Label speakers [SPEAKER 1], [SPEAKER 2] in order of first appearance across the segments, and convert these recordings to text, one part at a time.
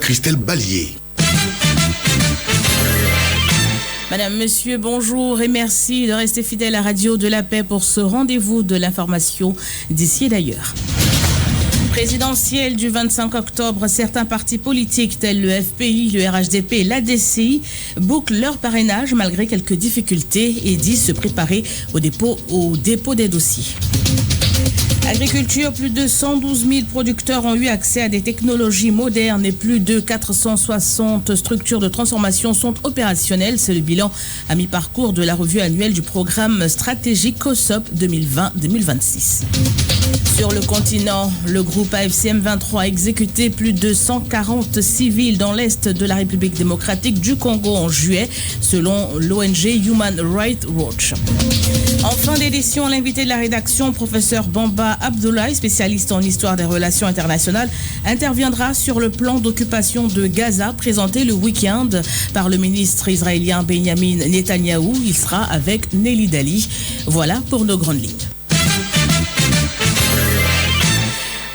[SPEAKER 1] Christelle Ballier.
[SPEAKER 2] Madame, monsieur, bonjour et merci de rester fidèle à Radio de la Paix pour ce rendez-vous de l'information d'ici et d'ailleurs. Présidentielle du 25 octobre, certains partis politiques tels le FPI, le RHDP et l'ADCI bouclent leur parrainage malgré quelques difficultés et disent se préparer au dépôt des dossiers. Agriculture, plus de 112 000 producteurs ont eu accès à des technologies modernes et plus de 460 structures de transformation sont opérationnelles. C'est le bilan à mi-parcours de la revue annuelle du programme stratégique COSOP 2020-2026. Sur le continent, le groupe AFCM 23 a exécuté plus de 140 civils dans l'est de la République démocratique du Congo en juillet, selon l'ONG Human Rights Watch. En fin d'édition, l'invité de la rédaction, professeur Bamba Abdoulaye, spécialiste en histoire des relations internationales, interviendra sur le plan d'occupation de Gaza présenté le week-end par le ministre israélien Benjamin Netanyahou. Il sera avec Nelly Dali. Voilà pour nos grandes lignes.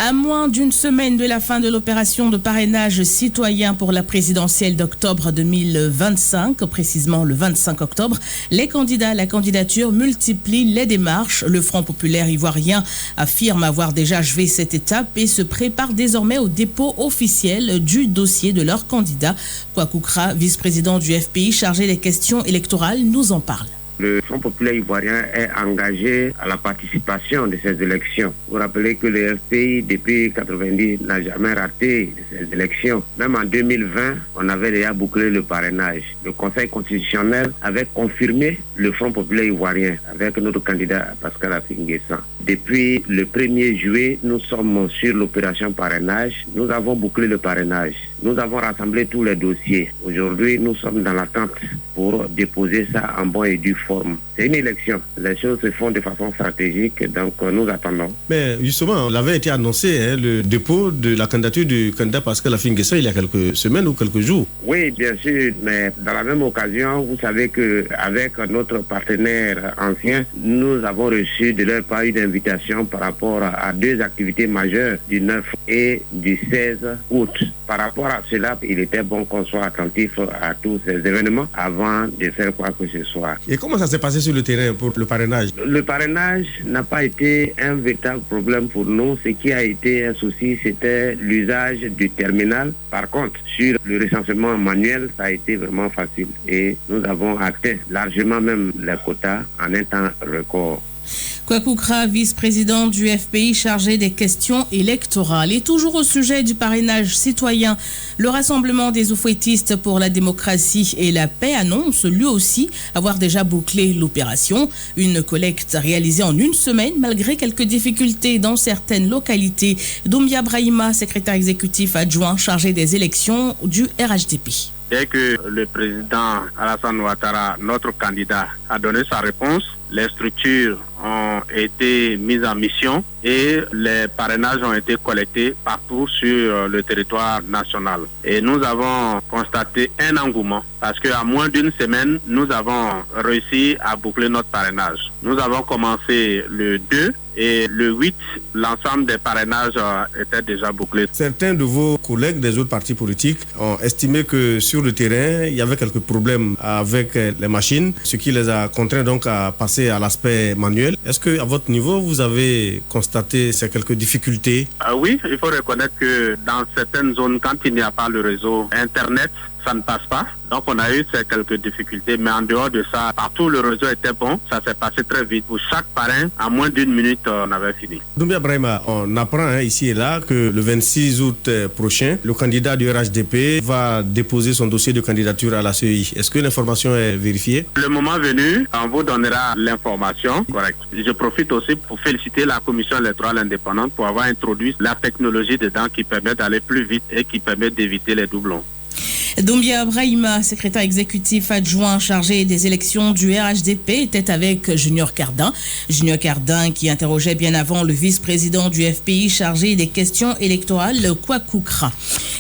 [SPEAKER 2] À moins d'une semaine de la fin de l'opération de parrainage citoyen pour la présidentielle d'octobre 2025, précisément le 25 octobre, les candidats à la candidature multiplient les démarches. Le Front populaire ivoirien affirme avoir déjà achevé cette étape et se prépare désormais au dépôt officiel du dossier de leur candidat. Kwakoukra, vice-président du FPI chargé des questions électorales, nous en parle.
[SPEAKER 3] Le Front populaire ivoirien est engagé à la participation de ces élections. Vous rappelez que le FPI, depuis 1990, n'a jamais raté ces élections. Même en 2020, on avait déjà bouclé le parrainage. Le Conseil constitutionnel avait confirmé le Front populaire ivoirien avec notre candidat Pascal Affi-N'Guessan. Depuis le 1er juillet, nous sommes sur l'opération parrainage. Nous avons bouclé le parrainage. Nous avons rassemblé tous les dossiers. Aujourd'hui, nous sommes dans l'attente pour déposer ça en bonne et due forme. C'est une élection. Les choses se font de façon stratégique, donc nous attendons.
[SPEAKER 4] Mais justement, on avait été annoncé, le dépôt de la candidature du candidat Pascal Affi-N'Guessan il y a quelques semaines ou quelques jours.
[SPEAKER 3] Oui, bien sûr, mais dans la même occasion, vous savez qu'avec notre partenaire ancien, nous avons reçu de leur part une invitation par rapport à deux activités majeures du 9 et du 16 août. Par rapport à cela, il était bon qu'on soit attentif à tous ces événements avant de faire quoi que ce soit.
[SPEAKER 4] Et comment ça s'est passé sur le terrain pour le parrainage?
[SPEAKER 3] Le parrainage n'a pas été un véritable problème pour nous. Ce qui a été un souci, c'était l'usage du terminal. Par contre, sur le recensement manuel, ça a été vraiment facile. Et nous avons atteint largement même les quotas en un temps record.
[SPEAKER 2] Kwakoukra, vice-président du FPI chargé des questions électorales. Et toujours au sujet du parrainage citoyen, le Rassemblement des oufouettistes pour la démocratie et la paix annonce lui aussi avoir déjà bouclé l'opération. Une collecte réalisée en une semaine malgré quelques difficultés dans certaines localités. Doumbia Brahima, secrétaire exécutif adjoint chargé des élections du RHDP.
[SPEAKER 5] Dès que le président Alassane Ouattara, notre candidat, a donné sa réponse, les structures ont été mises en mission et les parrainages ont été collectés partout sur le territoire national. Et nous avons constaté un engouement parce qu'à moins d'une semaine, nous avons réussi à boucler notre parrainage. Nous avons commencé le 2 et le 8, l'ensemble des parrainages était déjà bouclé.
[SPEAKER 4] Certains de vos collègues des autres partis politiques ont estimé que sur le terrain, il y avait quelques problèmes avec les machines, ce qui les a contraints donc à passer à l'aspect manuel. Est-ce qu'à votre niveau, vous avez constaté ces quelques difficultés?
[SPEAKER 5] Oui, il faut reconnaître que dans certaines zones, quand il n'y a pas le réseau Internet, ça ne passe pas. Donc on a eu ces quelques difficultés, mais en dehors de ça, partout le réseau était bon, ça s'est passé très vite. Pour chaque parrain, en moins d'une minute, on avait fini.
[SPEAKER 4] Doumbia Brahima, on apprend ici et là que le 26 août prochain, le candidat du RHDP va déposer son dossier de candidature à la CEI. Est-ce que l'information est vérifiée?
[SPEAKER 5] Le moment venu, on vous donnera l'information correcte. Je profite aussi pour féliciter la Commission électorale indépendante pour avoir introduit la technologie dedans qui permet d'aller plus vite et qui permet d'éviter les doublons.
[SPEAKER 2] Doumbia Brahima, secrétaire exécutif adjoint chargé des élections du RHDP, était avec Junior Cardin. Junior Cardin qui interrogeait bien avant le vice-président du FPI chargé des questions électorales, Kwakoukra.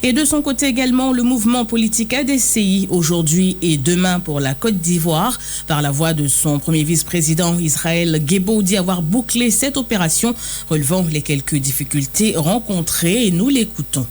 [SPEAKER 2] Et de son côté également, le mouvement politique ADCI, aujourd'hui et demain pour la Côte d'Ivoire, par la voix de son premier vice-président Israël Guébo, dit avoir bouclé cette opération, relevant les quelques difficultés rencontrées, et nous l'écoutons.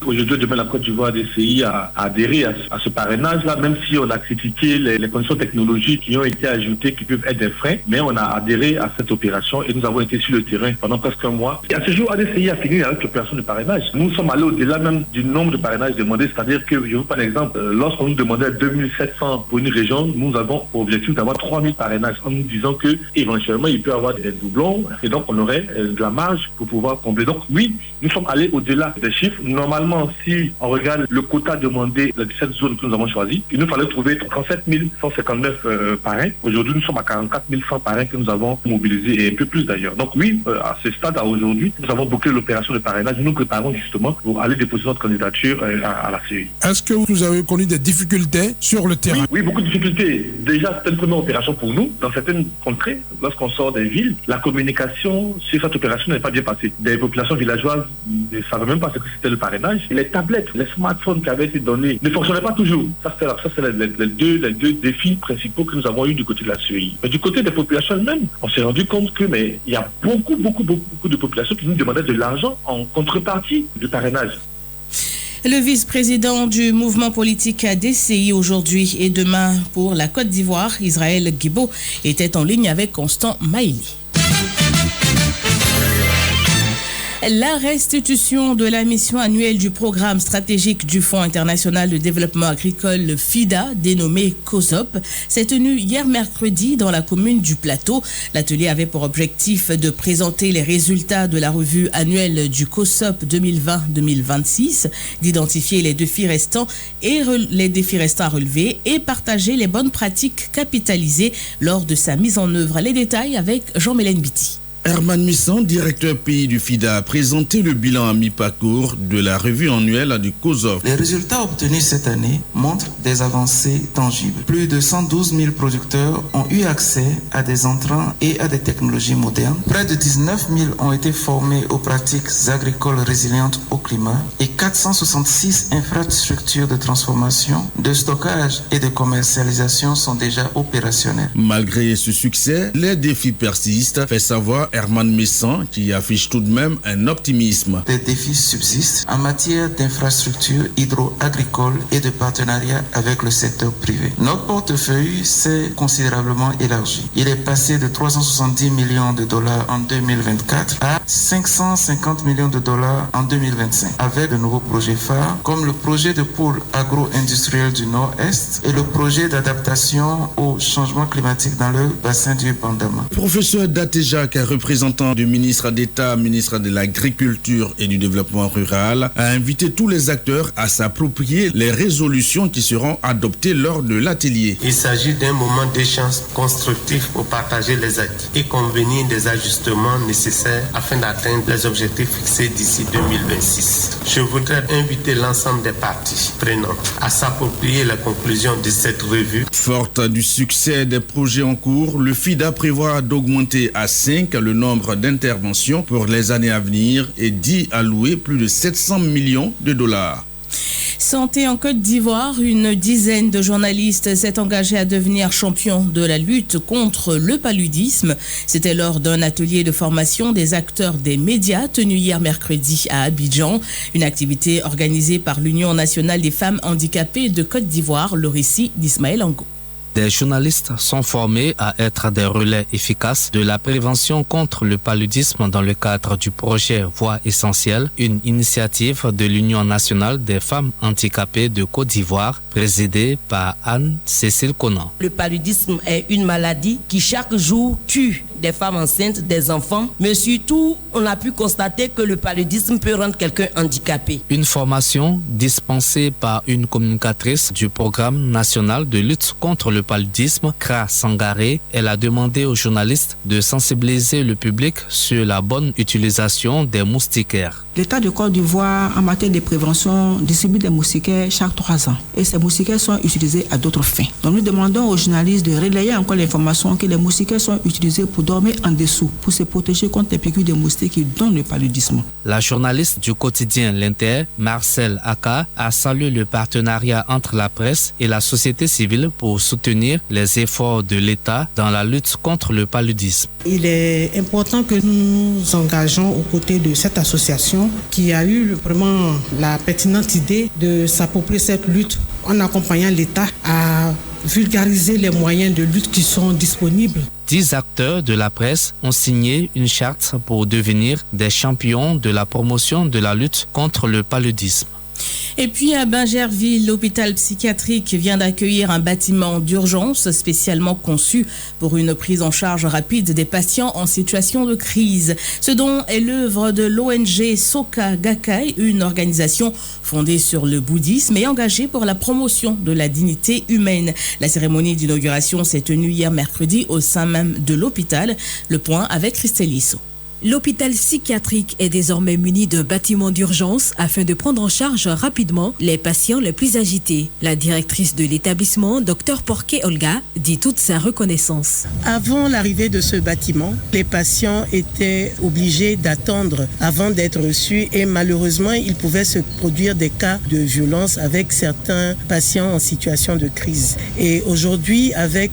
[SPEAKER 1] Aujourd'hui, demain, la Côte d'Ivoire a essayé à adhérer à ce parrainage-là, même si on a critiqué les conditions technologiques qui ont été ajoutées, qui peuvent être des freins, mais on a adhéré à cette opération et nous avons été sur le terrain pendant presque un mois. Et à ce jour, ADCI a fini avec l'opération de parrainage. Nous sommes allés au-delà même du nombre de parrainages demandés, c'est-à-dire que, je vous prends un exemple, lorsqu'on nous demandait 2700 pour une région, nous avons pour objectif d'avoir 3000 parrainages en nous disant que éventuellement il peut y avoir des doublons et donc on aurait de la marge pour pouvoir combler. Donc oui, nous sommes allés au-delà des chiffres. Normalement, si on regarde le quota demandé de cette zone que nous avons choisie, il nous fallait trouver 37 159 parrains. Aujourd'hui, nous sommes à 44 100 parrains que nous avons mobilisés et un peu plus d'ailleurs. Donc oui, à ce stade, à aujourd'hui, nous avons bouclé l'opération de parrainage. Nous nous préparons justement pour aller déposer notre candidature à la CEI.
[SPEAKER 6] Est-ce que vous avez connu des difficultés sur le terrain?
[SPEAKER 1] Oui, beaucoup de difficultés. Déjà, c'était une première opération pour nous. Dans certaines contrées, lorsqu'on sort des villes, la communication sur cette opération n'est pas bien passée. Des populations villageoises ne savaient même pas ce que c'était le parrainage. Les tablettes, les smartphones qui avaient été donnés ne fonctionnaient pas toujours. Ça, c'est les deux défis principaux que nous avons eu du côté de la CEI. Mais du côté des populations elles-mêmes, on s'est rendu compte que il y a beaucoup de populations qui nous demandaient de l'argent en contrepartie du parrainage.
[SPEAKER 2] Le vice-président du mouvement politique ADCI aujourd'hui et demain pour la Côte d'Ivoire, Israël Guibo, était en ligne avec Constant Maïli. La restitution de la mission annuelle du programme stratégique du Fonds international de développement agricole, le FIDA, dénommé COSOP, s'est tenue hier mercredi dans la commune du Plateau. L'atelier avait pour objectif de présenter les résultats de la revue annuelle du COSOP 2020-2026, d'identifier les défis restants à relever et partager les bonnes pratiques capitalisées lors de sa mise en œuvre. Les détails avec Jean-Mélène Biti.
[SPEAKER 7] Herman Missan, directeur pays du FIDA, a présenté le bilan à mi-parcours de la revue annuelle du COSOP.
[SPEAKER 8] Les résultats obtenus cette année montrent des avancées tangibles. Plus de 112 000 producteurs ont eu accès à des entrants et à des technologies modernes. Près de 19 000 ont été formés aux pratiques agricoles résilientes au climat et 466 infrastructures de transformation, de stockage et de commercialisation sont déjà opérationnelles.
[SPEAKER 7] Malgré ce succès, les défis persistent, fait savoir Herman Messan, qui affiche tout de même un optimisme.
[SPEAKER 8] Des défis subsistent en matière d'infrastructures hydro-agricoles et de partenariat avec le secteur privé. Notre portefeuille s'est considérablement élargi. Il est passé de 370 millions de dollars en 2024 à 550 millions de dollars en 2025, avec de nouveaux projets phares comme le projet de pôle agro-industriel du Nord-Est et le projet d'adaptation au changement climatique dans le bassin du Bandama.
[SPEAKER 7] Professeur Datejak, représentant du ministre d'État, ministre de l'Agriculture et du Développement rural, a invité tous les acteurs à s'approprier les résolutions qui seront adoptées lors de l'atelier.
[SPEAKER 9] Il s'agit d'un moment d'échange constructif pour partager les acquis et convenir des ajustements nécessaires afin d'atteindre les objectifs fixés d'ici 2026. Je voudrais inviter l'ensemble des parties prenantes à s'approprier les conclusions de cette revue.
[SPEAKER 7] Forte du succès des projets en cours, le FIDA prévoit d'augmenter à 5 le nombre d'interventions pour les années à venir et dit allouer plus de 700 millions de dollars.
[SPEAKER 2] Santé en Côte d'Ivoire, une dizaine de journalistes s'est engagée à devenir champion de la lutte contre le paludisme. C'était lors d'un atelier de formation des acteurs des médias tenu hier mercredi à Abidjan. Une activité organisée par l'Union nationale des femmes handicapées de Côte d'Ivoire, le récit d'Ismaël Ango.
[SPEAKER 10] Des journalistes sont formés à être des relais efficaces de la prévention contre le paludisme dans le cadre du projet Voix essentielle, une initiative de l'Union nationale des femmes handicapées de Côte d'Ivoire, présidée par Anne-Cécile Conan.
[SPEAKER 11] Le paludisme est une maladie qui chaque jour tue des femmes enceintes, des enfants, mais surtout, on a pu constater que le paludisme peut rendre quelqu'un handicapé.
[SPEAKER 10] Une formation dispensée par une communicatrice du programme national de lutte contre le paludisme, Kra Sangaré, elle a demandé aux journalistes de sensibiliser le public sur la bonne utilisation des moustiquaires.
[SPEAKER 12] L'État de Côte d'Ivoire, en matière de prévention, distribue des moustiquaires chaque 3 ans. Et ces moustiquaires sont utilisés à d'autres fins. Donc nous demandons aux journalistes de relayer encore l'information que les moustiquaires sont utilisés pour dormir en dessous pour se protéger contre les piqûres de moustiques qui donnent le paludisme.
[SPEAKER 10] La journaliste du quotidien L'Inter, Marcel Aka, a salué le partenariat entre la presse et la société civile pour soutenir les efforts de l'État dans la lutte contre le paludisme.
[SPEAKER 13] Il est important que nous nous engageons aux côtés de cette association qui a eu vraiment la pertinente idée de s'approprier cette lutte en accompagnant l'État à vulgariser les moyens de lutte qui sont disponibles.
[SPEAKER 10] 10 acteurs de la presse ont signé une charte pour devenir des champions de la promotion de la lutte contre le paludisme.
[SPEAKER 2] Et puis à Bingerville, l'hôpital psychiatrique vient d'accueillir un bâtiment d'urgence spécialement conçu pour une prise en charge rapide des patients en situation de crise. Ce don est l'œuvre de l'ONG Soka Gakkai, une organisation fondée sur le bouddhisme et engagée pour la promotion de la dignité humaine. La cérémonie d'inauguration s'est tenue hier mercredi au sein même de l'hôpital. Le point avec Christelle Issou.
[SPEAKER 14] L'hôpital psychiatrique est désormais muni d'un bâtiment d'urgence afin de prendre en charge rapidement les patients les plus agités. La directrice de l'établissement, Dr Porquet Olga, dit toute sa reconnaissance.
[SPEAKER 15] Avant l'arrivée de ce bâtiment, les patients étaient obligés d'attendre avant d'être reçus et malheureusement, il pouvait se produire des cas de violence avec certains patients en situation de crise. Et aujourd'hui, avec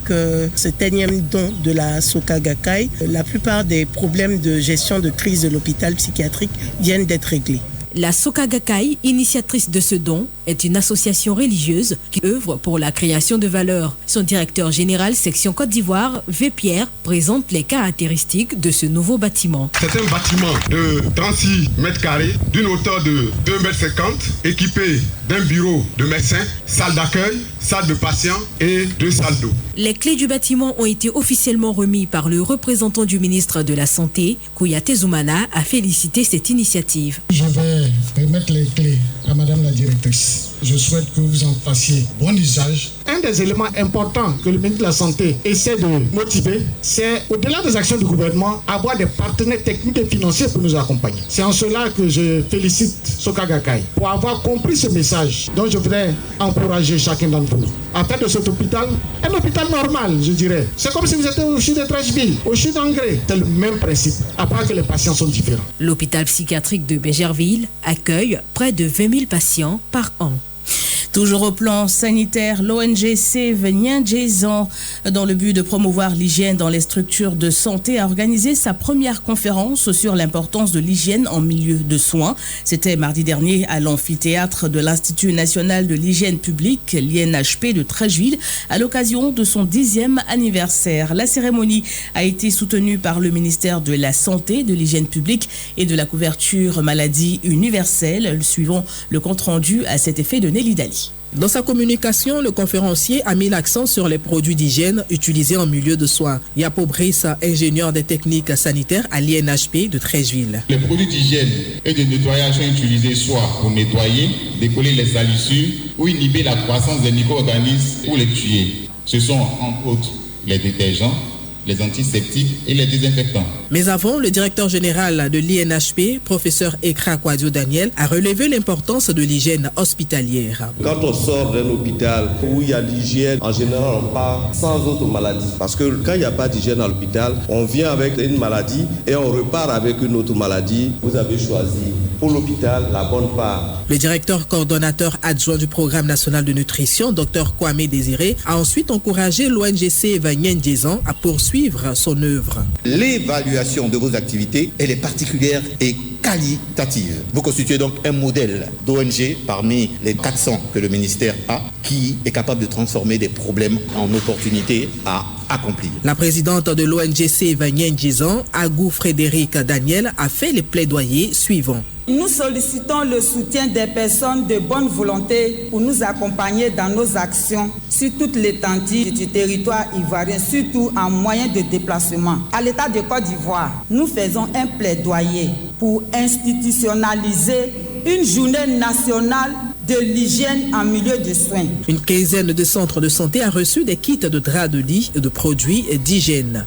[SPEAKER 15] cet énième don de la Soka Gakkai, la plupart des problèmes de gestion de crise de l'hôpital psychiatrique viennent d'être réglés.
[SPEAKER 14] La Soka Gakkai, initiatrice de ce don, est une association religieuse qui œuvre pour la création de valeur. Son directeur général section Côte d'Ivoire, V. Pierre, présente les caractéristiques de ce nouveau bâtiment.
[SPEAKER 16] C'est un bâtiment de 36 mètres carrés, d'une hauteur de 2,50 mètres, équipé d'un bureau de médecin, salle d'accueil, salle de patients et 2 salles d'eau.
[SPEAKER 14] Les clés du bâtiment ont été officiellement remises par le représentant du ministre de la Santé, Kouyaté Zoumana, a félicité cette initiative.
[SPEAKER 17] Je vais remettre les clés à Madame la directrice. Je souhaite que vous en fassiez bon usage. Un des éléments importants que le ministre de la Santé essaie de motiver, c'est au-delà des actions du gouvernement, avoir des partenaires techniques et financiers pour nous accompagner. C'est en cela que je félicite Soka Gakkai pour avoir compris ce message. Donc je voudrais encourager chacun d'entre vous à faire de cet hôpital un hôpital normal, je dirais. C'est comme si vous étiez au CHU de Trècheville, au CHU d'Angré. C'est le même principe, à part que les patients sont différents.
[SPEAKER 14] L'hôpital psychiatrique de Bingerville accueille près de 20 000 patients par an.
[SPEAKER 2] Toujours au plan sanitaire, l'ONG Save Nyangézan, dans le but de promouvoir l'hygiène dans les structures de santé, a organisé sa première conférence sur l'importance de l'hygiène en milieu de soins. C'était mardi dernier à l'amphithéâtre de l'Institut national de l'hygiène publique, l'INHP de Trècheville, à l'occasion de son 10e anniversaire. La cérémonie a été soutenue par le ministère de la Santé, de l'hygiène publique et de la couverture maladie universelle. Suivons le compte-rendu à cet effet de Nelly Dali.
[SPEAKER 18] Dans sa communication, le conférencier a mis l'accent sur les produits d'hygiène utilisés en milieu de soins. Yapo Brice, ingénieur des techniques sanitaires à l'INHP de Trècheville.
[SPEAKER 19] Les produits d'hygiène et de nettoyage sont utilisés soit pour nettoyer, décoller les salissures ou inhiber la croissance des micro-organismes ou les tuer. Ce sont entre autres les détergents, les antiseptiques et les désinfectants.
[SPEAKER 18] Mais avant, le directeur général de l'INHP, professeur Ekra Kwadio Daniel, a relevé l'importance de l'hygiène hospitalière.
[SPEAKER 20] Quand on sort d'un hôpital où il y a l'hygiène, en général, on part sans autre maladie. Parce que quand il n'y a pas d'hygiène à l'hôpital, on vient avec une maladie et on repart avec une autre maladie. Vous avez choisi pour l'hôpital la bonne part.
[SPEAKER 18] Le directeur coordonnateur adjoint du programme national de nutrition, Dr Kwame Désiré, a ensuite encouragé l'ONG Save Nyangézan à poursuivre son œuvre.
[SPEAKER 21] L'évaluation de vos activités, elle est particulière et qualitative. Vous constituez donc un modèle d'ONG parmi les 400 que le ministère a, qui est capable de transformer des problèmes en opportunités à accomplir.
[SPEAKER 18] La présidente de l'ONG Save Nyangézan, Agou Frédéric Daniel, a fait les plaidoyers suivants.
[SPEAKER 22] Nous sollicitons le soutien des personnes de bonne volonté pour nous accompagner dans nos actions sur toute l'étendue du territoire ivoirien, surtout en moyen de déplacement. À l'État de Côte d'Ivoire, nous faisons un plaidoyer pour institutionnaliser une journée nationale de l'hygiène en milieu de soins.
[SPEAKER 18] Une quinzaine de centres de santé a reçu des kits de draps de lit et de produits d'hygiène.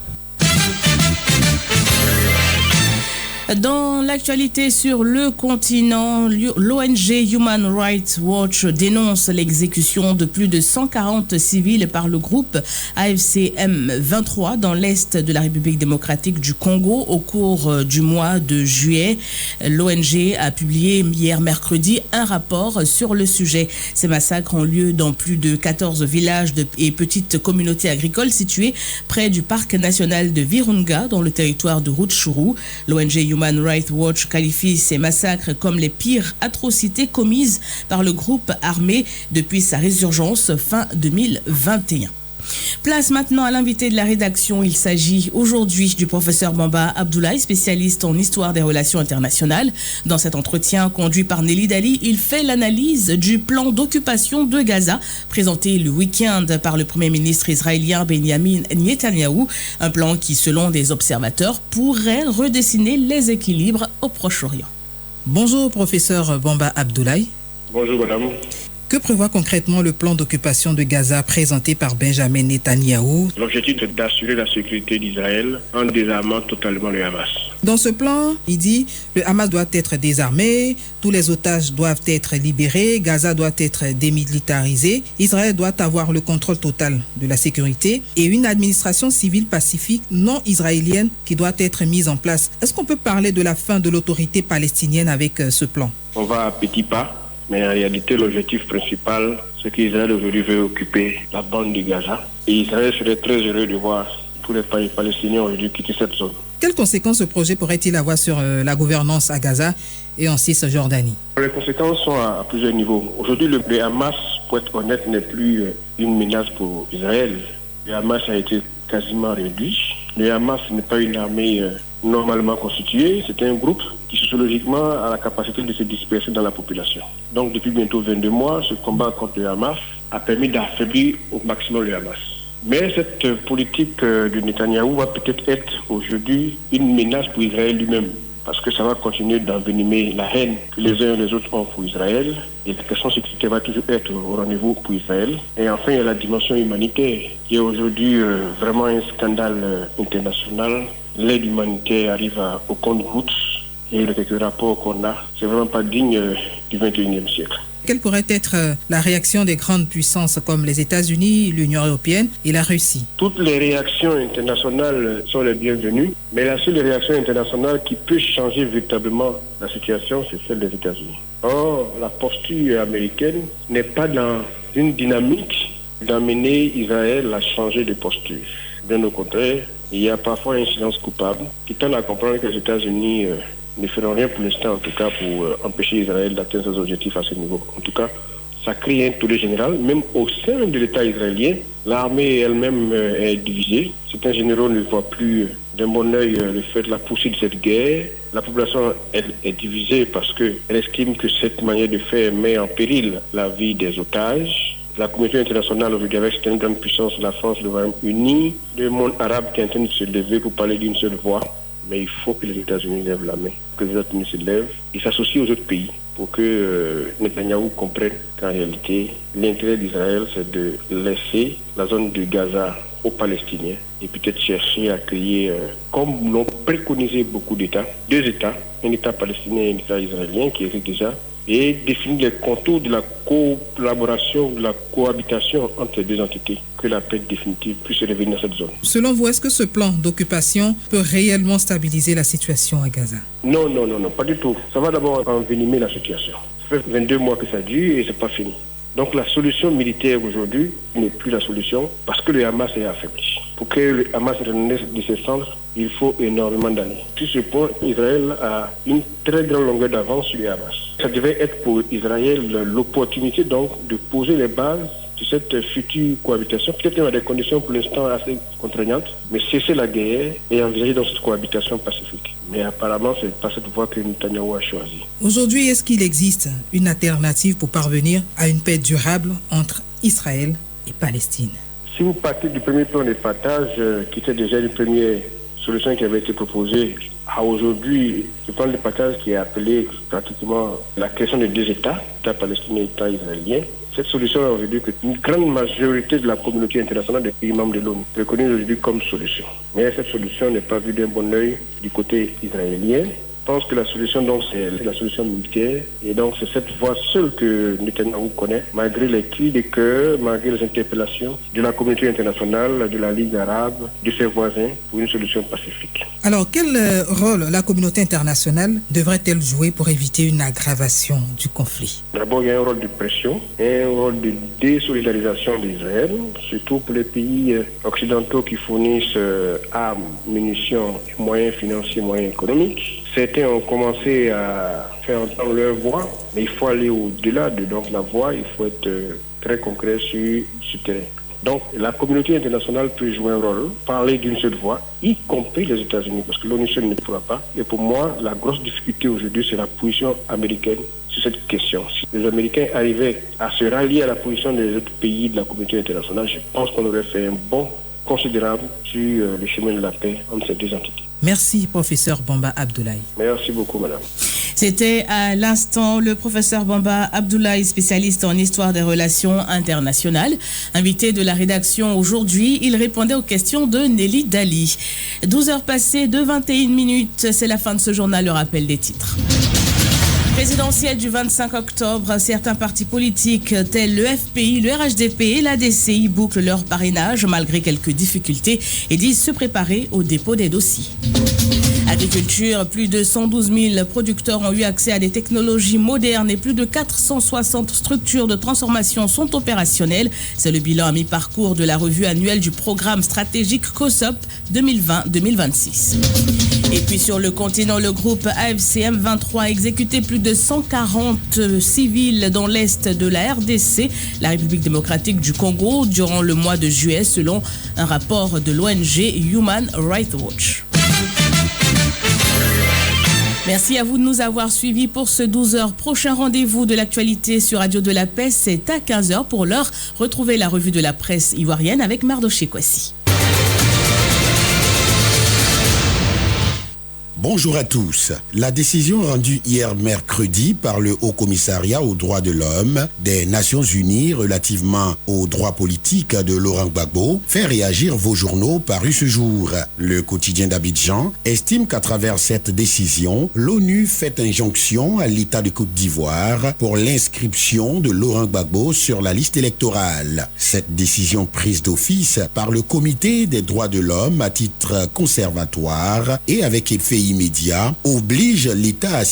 [SPEAKER 2] Dans l'actualité sur le continent, l'ONG Human Rights Watch dénonce l'exécution de plus de 140 civils par le groupe AFC M23 dans l'est de la République démocratique du Congo au cours du mois de juillet. L'ONG a publié hier mercredi un rapport sur le sujet. Ces massacres ont lieu dans plus de 14 villages et petites communautés agricoles situées près du parc national de Virunga dans le territoire de Rutshuru. L'ONG Human Rights Watch qualifie ces massacres comme les pires atrocités commises par le groupe armé depuis sa résurgence fin 2021. Place maintenant à l'invité de la rédaction. Il s'agit aujourd'hui du professeur Bamba Abdoulaye, spécialiste en histoire des relations internationales. Dans cet entretien conduit par Nelly Dali, il fait l'analyse du plan d'occupation de Gaza présenté le week-end par le Premier ministre israélien Benjamin Netanyahou. Un plan qui, selon des observateurs, pourrait redessiner les équilibres au Proche-Orient.
[SPEAKER 18] Bonjour professeur Bamba Abdoulaye.
[SPEAKER 1] Bonjour madame.
[SPEAKER 18] Que prévoit concrètement le plan d'occupation de Gaza présenté par Benjamin Netanyahou?
[SPEAKER 1] L'objectif est d'assurer la sécurité d'Israël en désarmant totalement le Hamas.
[SPEAKER 18] Dans ce plan, il dit le Hamas doit être désarmé, tous les otages doivent être libérés, Gaza doit être démilitarisé, Israël doit avoir le contrôle total de la sécurité et une administration civile pacifique non israélienne qui doit être mise en place. Est-ce qu'on peut parler de la fin de l'autorité palestinienne avec ce plan?
[SPEAKER 1] On va à petits pas. Mais en réalité, l'objectif principal, c'est qu'Israël aujourd'hui veut occuper la bande de Gaza. Et Israël serait très heureux de voir tous les pays palestiniens aujourd'hui quitter cette zone.
[SPEAKER 18] Quelles conséquences ce projet pourrait-il avoir sur la gouvernance à Gaza et en Cisjordanie?
[SPEAKER 1] Les conséquences sont à plusieurs niveaux. Aujourd'hui, le Hamas, pour être honnête, n'est plus une menace pour Israël. Le Hamas a été quasiment réduit. Le Hamas n'est pas une armée normalement constituée, c'est un groupe qui sociologiquement a la capacité de se disperser dans la population. Donc depuis bientôt 22 mois, ce combat contre le Hamas a permis d'affaiblir au maximum le Hamas. Mais cette politique de Netanyahou va peut-être être aujourd'hui une menace pour Israël lui-même, parce que ça va continuer d'envenimer la haine que les uns et les autres ont pour Israël. Et la question sécuritaire va toujours être au rendez-vous pour Israël. Et enfin, il y a la dimension humanitaire, qui est aujourd'hui vraiment un scandale international. L'aide humanitaire arrive au compte-gouttes. Et les quelques rapports qu'on a, c'est vraiment pas digne du 21e siècle.
[SPEAKER 18] Quelle pourrait être la réaction des grandes puissances comme les États-Unis, l'Union européenne et la Russie?
[SPEAKER 1] Toutes les réactions internationales sont les bienvenues, mais la seule réaction internationale qui peut changer véritablement la situation, c'est celle des États-Unis. Or, la posture américaine n'est pas dans une dynamique d'amener Israël à changer de posture. Bien au contraire, il y a parfois un silence coupable qui tend à comprendre que les États-Unis ne feront rien pour l'instant, en tout cas, pour empêcher Israël d'atteindre ses objectifs à ce niveau. En tout cas, ça crée un tollé général. Même au sein de l'État israélien, l'armée elle-même est divisée. Certains généraux ne voient plus d'un bon œil le fait de la poursuite de cette guerre. La population, elle, est divisée parce qu'elle estime que cette manière de faire met en péril la vie des otages. La communauté internationale aujourd'hui avec certaines grandes puissances, la France, le Royaume-Uni, le monde arabe qui est en train de se lever pour parler d'une seule voix. Mais il faut que les États-Unis lèvent la main, que les États-Unis se lèvent et s'associent aux autres pays pour que Netanyahou comprenne qu'en réalité, l'intérêt d'Israël, c'est de laisser la zone de Gaza aux Palestiniens et peut-être chercher à créer, comme l'ont préconisé beaucoup d'États, deux États, un État palestinien et un État israélien qui existe déjà, et définir les contours de la collaboration, de la cohabitation entre les deux entités, que la paix définitive puisse revenir dans cette zone.
[SPEAKER 18] Selon vous, est-ce que ce plan d'occupation peut réellement stabiliser la situation à Gaza?
[SPEAKER 1] Non, pas du tout. Ça va d'abord envenimer la situation. Ça fait 22 mois que ça dure et c'est pas fini. Donc la solution militaire aujourd'hui n'est plus la solution parce que le Hamas est affaibli. Pour que le Hamas renaisse de ses cendres, il faut énormément d'années. Sur ce point, Israël a une très grande longueur d'avance sur le Hamas. Ça devait être pour Israël l'opportunité donc de poser les bases de cette future cohabitation. Peut-être qu'il y a des conditions pour l'instant assez contraignantes, mais cesser la guerre et envisager dans cette cohabitation pacifique. Mais apparemment, ce n'est pas cette voie que Netanyahou a choisie.
[SPEAKER 18] Aujourd'hui, est-ce qu'il existe une alternative pour parvenir à une paix durable entre Israël et Palestine?
[SPEAKER 1] Si vous partez du premier plan de partage, qui était déjà une première solution qui avait été proposée, à aujourd'hui, ce plan de partage qui est appelé pratiquement la création de deux États, État palestinien et État israélien, cette solution a aujourd'hui qu'une grande majorité de la communauté internationale des pays membres de l'ONU préconise aujourd'hui comme solution. Mais cette solution n'est pas vue d'un bon œil du côté israélien
[SPEAKER 3] pense que la solution, donc, c'est la solution militaire. Et donc, c'est cette voie seule que Netanyahou connaît, malgré les cris de cœur, malgré les interpellations de la communauté internationale, de la Ligue arabe, de ses voisins, pour une solution pacifique.
[SPEAKER 18] Alors, quel rôle la communauté internationale devrait-elle jouer pour éviter une aggravation du conflit?
[SPEAKER 3] D'abord, il y a un rôle de pression et un rôle de désolidarisation d'Israël, surtout pour les pays occidentaux qui fournissent armes, munitions, moyens financiers, moyens économiques. Certains ont commencé à faire entendre leur voix, mais il faut aller au-delà de donc, la voix, il faut être très concret sur ce terrain. Donc la communauté internationale peut jouer un rôle, parler d'une seule voix, y compris les États-Unis, parce que l'ONU seule ne pourra pas. Et pour moi, la grosse difficulté aujourd'hui, c'est la position américaine sur cette question. Si les Américains arrivaient à se rallier à la position des autres pays de la communauté internationale, je pense qu'on aurait fait un bond considérable sur le chemin de la paix entre ces deux entités.
[SPEAKER 18] Merci, professeur Bamba Abdoulaye.
[SPEAKER 3] Merci beaucoup, madame.
[SPEAKER 2] C'était à l'instant le professeur Bamba Abdoulaye, spécialiste en histoire des relations internationales. Invité de la rédaction aujourd'hui, il répondait aux questions de Nelly Dali. 12 heures passées de 21 minutes, c'est la fin de ce journal, le rappel des titres. Présidentielle du 25 octobre, certains partis politiques tels le FPI, le RHDP et la DCI bouclent leur parrainage malgré quelques difficultés et disent se préparer au dépôt des dossiers. Agriculture, plus de 112 000 producteurs ont eu accès à des technologies modernes et plus de 460 structures de transformation sont opérationnelles. C'est le bilan à mi-parcours de la revue annuelle du programme stratégique COSOP 2020-2026. Et puis sur le continent, le groupe AFCM 23 a exécuté plus de 140 civils dans l'est de la RDC, la République démocratique du Congo, durant le mois de juillet, selon un rapport de l'ONG Human Rights Watch. Merci à vous de nous avoir suivis pour ce 12h. Prochain rendez-vous de l'actualité sur Radio de la Paix, c'est à 15h. Pour l'heure, retrouvez la revue de la presse ivoirienne avec Mardoché Kwasi.
[SPEAKER 4] Bonjour à tous. La décision rendue hier mercredi par le Haut Commissariat aux droits de l'homme des Nations Unies relativement aux droits politiques de Laurent Gbagbo fait réagir vos journaux parus ce jour. Le quotidien d'Abidjan estime qu'à travers cette décision, l'ONU fait injonction à l'État de Côte d'Ivoire pour l'inscription de Laurent Gbagbo sur la liste électorale. Cette décision prise d'office par le Comité des droits de l'homme à titre conservatoire et avec effet immédiat oblige l'État à